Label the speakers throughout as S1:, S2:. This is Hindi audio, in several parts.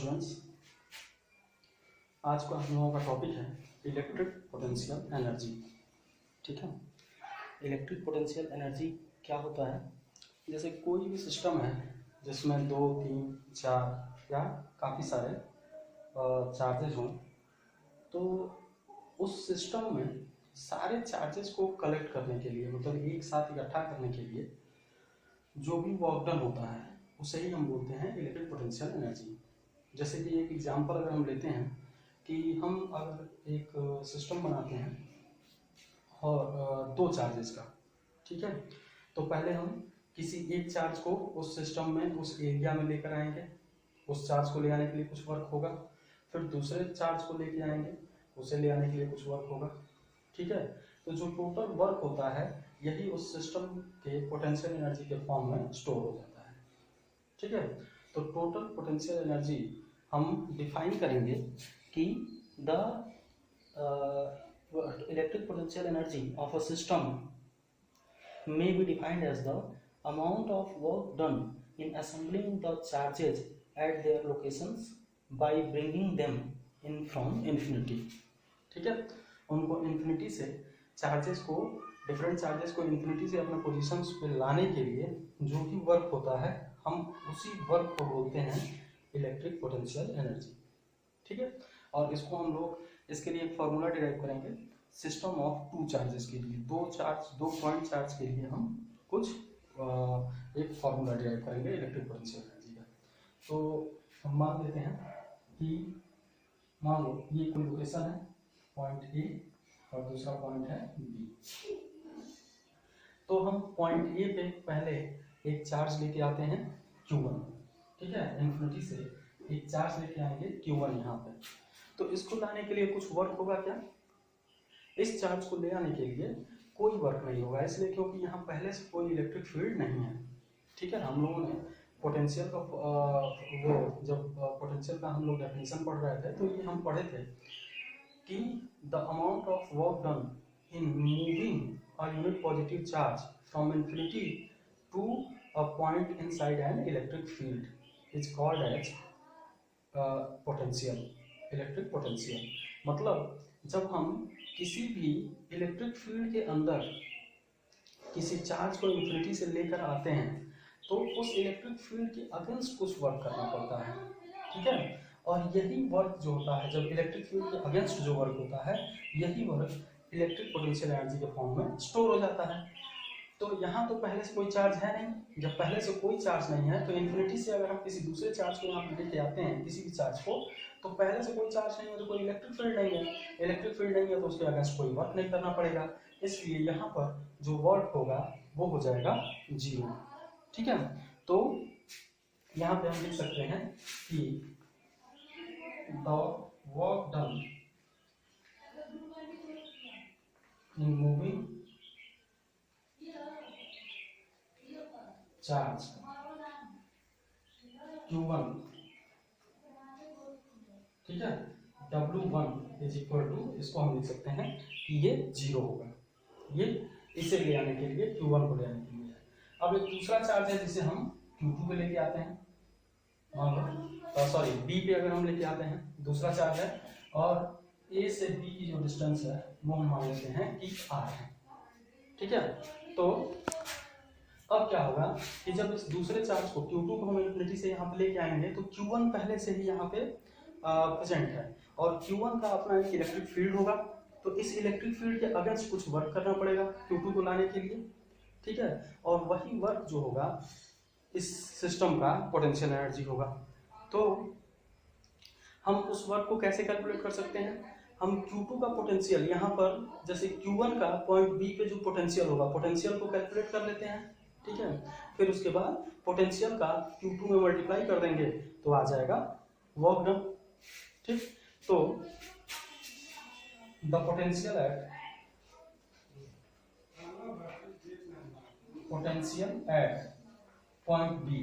S1: स्टूडेंट्स, आज का हम लोगों का टॉपिक है इलेक्ट्रिक पोटेंशियल एनर्जी। ठीक है, इलेक्ट्रिक पोटेंशियल एनर्जी क्या होता है? जैसे कोई भी सिस्टम है जिसमें 2, 3, 4 या काफ़ी सारे चार्जेस हों, तो उस सिस्टम में सारे चार्जेस को कलेक्ट करने के लिए, मतलब एक साथ इकट्ठा करने के लिए जो भी वर्क डन होता है उसे ही हम बोलते हैं इलेक्ट्रिक पोटेंशियल एनर्जी। जैसे कि एक एग्जांपल अगर हम लेते हैं कि हम अगर एक सिस्टम बनाते हैं और 2 चार्जेस का, ठीक है, तो पहले हम किसी एक चार्ज को उस सिस्टम में, उस एरिया में लेकर आएंगे। उस चार्ज को ले आने के लिए कुछ वर्क होगा, फिर दूसरे चार्ज को लेके आएंगे, उसे ले आने के लिए कुछ वर्क होगा। ठीक है, तो जो टोटल वर्क होता है यही उस सिस्टम के पोटेंशियल एनर्जी के फॉर्म में स्टोर हो जाता है। ठीक है, तो टोटल पोटेंशियल एनर्जी हम डिफाइन करेंगे कि the electric potential energy of a system may be defined as the amount of work done in assembling the charges at their locations by bringing them in from infinity। ठीक है, उनको इन्फिनिटी से चार्जेस को, डिफरेंट चार्जेस को इन्फिनिटी से अपने पोजीशंस पे लाने के लिए जो भी वर्क होता है हम उसी वर्क को बोलते हैं इलेक्ट्रिक पोटेंशियल एनर्जी। ठीक है, और इसको हम लोग इसके लिए एक फॉर्मूला डिराइव करेंगे सिस्टम ऑफ 2 चार्जेस के लिए, 2 पॉइंट चार्ज के लिए हम कुछ एक फॉर्मूला डिराइव करेंगे इलेक्ट्रिक पोटेंशियल एनर्जी का। तो हम मान लेते हैं कि मान लो ये कोई लोकेशन है, पॉइंट ए और दूसरा पॉइंट है बी। तो हम पॉइंट ए पे पहले एक चार्ज लेके आते हैं Q1। ठीक है, इन्फिनिटी से एक चार्ज लेके आएंगे Q1 यहाँ पे। तो इसको लाने के लिए कुछ वर्क होगा क्या? इस चार्ज को ले आने के लिए कोई वर्क नहीं होगा, इसलिए क्योंकि यहाँ पहले से कोई इलेक्ट्रिक फील्ड नहीं है। ठीक है, हम लोगों ने पोटेंशियल का वो जब पोटेंशियल का हम लोग डेफिनेशन पढ़ रहे थे तो ये हम पढ़े थे कि the amount of work done in moving a unit positive charge from infinity to a point inside an electric field is called as potential, electric potential. मतलब जब हम किसी भी इलेक्ट्रिक फील्ड के अंदर किसी चार्ज को इन्फिनिटी से लेकर आते हैं तो उस इलेक्ट्रिक फील्ड के अगेंस्ट कुछ वर्क करना पड़ता है। ठीक है, और यही वर्क जो होता है, जब इलेक्ट्रिक फील्ड के अगेंस्ट जो वर्क होता है यही वर्क इलेक्ट्रिक पोटेंशियल एनर्जी के फॉर्म में स्टोर हो जाता है। तो यहाँ तो पहले से कोई चार्ज है नहीं, जब पहले से कोई चार्ज नहीं है तो इन्फिनिटी से अगर हम किसी दूसरे चार्ज को यहाँ पर लेके आते हैं, किसी भी चार्ज को, तो पहले से कोई चार्ज नहीं है तो कोई इलेक्ट्रिक फील्ड नहीं है। इलेक्ट्रिक फील्ड नहीं है तो उसके अगेंस्ट कोई वर्क नहीं करना पड़ेगा, इसलिए यहाँ पर जो वर्क होगा वो हो जाएगा 0। ठीक है, तो यहाँ पे हम लिख सकते हैं कि the work done in moving charge Q1, ठीक है, W1 इज इक्वल टू, इसको हम लिख सकते हैं कि ये 0 होगा। ये इसे ले आने के लिए, Q1 को ले आने के लिए। अब एक दूसरा चार्ज है जिसे हम Q2 पे लेके आते हैं, मान लो सॉरी B पे अगर हम लेके आते हैं, दूसरा चार्ज है और A से B की जो डिस्टेंस है वो हम मान लेते हैं कि R है। ठीक है, तो अब क्या होगा कि जब इस दूसरे चार्ज को Q2 को हम इन्फिनिटी से यहाँ पे लेके आएंगे तो Q1 पहले से ही यहाँ पे प्रेजेंट है और Q1 का अपना एक इलेक्ट्रिक फील्ड होगा, तो इस इलेक्ट्रिक फील्ड के अगेंस्ट कुछ वर्क करना पड़ेगा Q2 को लाने के लिए। ठीक है, और वही वर्क जो होगा इस सिस्टम का पोटेंशियल एनर्जी होगा। तो हम उस वर्क को कैसे कैलकुलेट कर सकते हैं? हम Q2 का पोटेंशियल यहाँ पर, जैसे Q1 का पॉइंट B पे जो पोटेंशियल होगा, पोटेंशियल को कैलकुलेट कर लेते हैं। ठीक है, फिर उसके बाद पोटेंशियल का Q2 में मल्टीप्लाई कर देंगे तो आ जाएगा वर्क डन। ठीक, तो the potential at point B,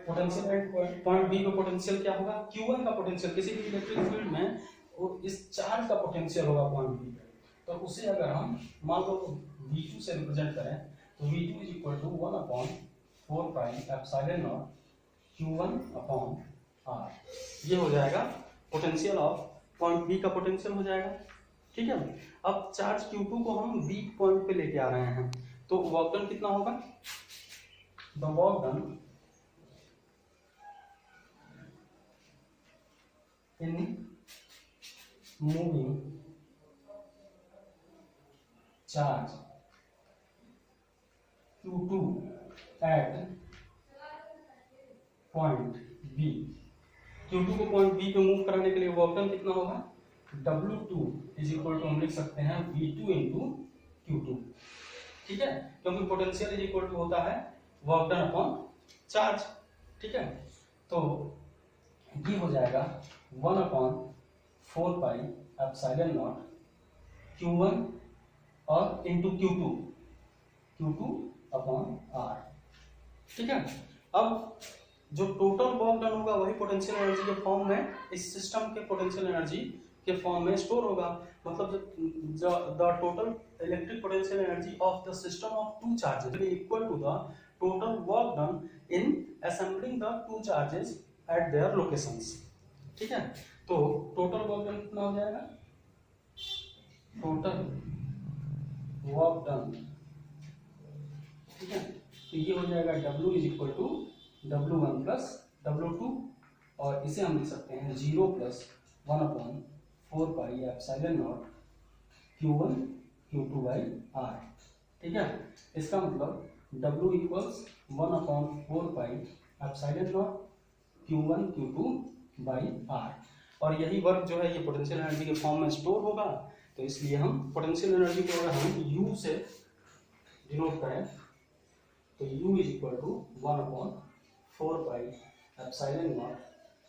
S1: potential at point B पे पोटेंशियल क्या होगा? Q1 का पोटेंशियल किसी भी इलेक्ट्रिक फील्ड में वो इस चार्ज का पोटेंशियल होगा पॉइंट बी पे, तो उसे अगर हम मान लो V2 से रिप्रेजेंट करें तो V2 is equal to 1/4 pi epsilon naught Q1 upon R। ये हो जाएगा पोटेंशियल ऑफ पॉइंट बी का पोटेंशियल हो जाएगा। ठीक है, अब चार्ज Q2 को हम बी पॉइंट पे लेके आ रहे हैं, तो वर्क डन कितना होगा? The work done in moving charge Q2 at point B. Q2 को पॉइंट बी पे मूव कराने के लिए वर्क डन कितना होगा? W2 इज इक्वल टू हम लिख सकते हैं V2 इंटू Q2। ठीक है, क्योंकि पोटेंशियल इज इक्वल टू होता है वर्क डन अपॉन चार्ज। ठीक है, तो ये हो जाएगा 1 upon 4 pi epsilon naught Q1 और इंटू Q2 अपॉन R। ठीक है, अब जो टोटल वर्क डन होगा वही पोटेंशियल एनर्जी के फॉर्म में, इस सिस्टम के पोटेंशियल एनर्जी के फॉर्म में स्टोर होगा। मतलब the total electric potential energy of the system of two charges will equal to the total work done in assembling the two charges at their locations. ठीक है, तो टोटल वर्क डन कितना हो जाएगा? टोटल वर्क डन, ठीक है, तो ये हो जाएगा W is equal to W1 plus W2, और इसे हम लिख सकते हैं 0 plus 1 upon 4 pi epsilon naught Q1 Q2 by R। ठीक है, इसका मतलब W equals 1 upon 4 pi epsilon naught Q1 Q2 by R, और यही वर्क जो है ये पोटेंशियल एनर्जी के फॉर्म में स्टोर होगा। तो इसलिए हम पोटेंशियल एनर्जी को अगर हम U से डिनोट करें तो U is equal to 1 upon 4 pi epsilon naught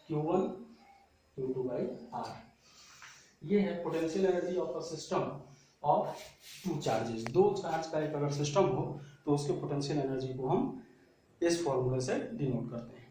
S1: Q1 Q2 by R। ये है potential energy of a system of two charges. दो चार्ज का एक अगर सिस्टम हो तो उसके पोटेंशियल एनर्जी को हम इस फॉर्मूले से डिनोट करते हैं।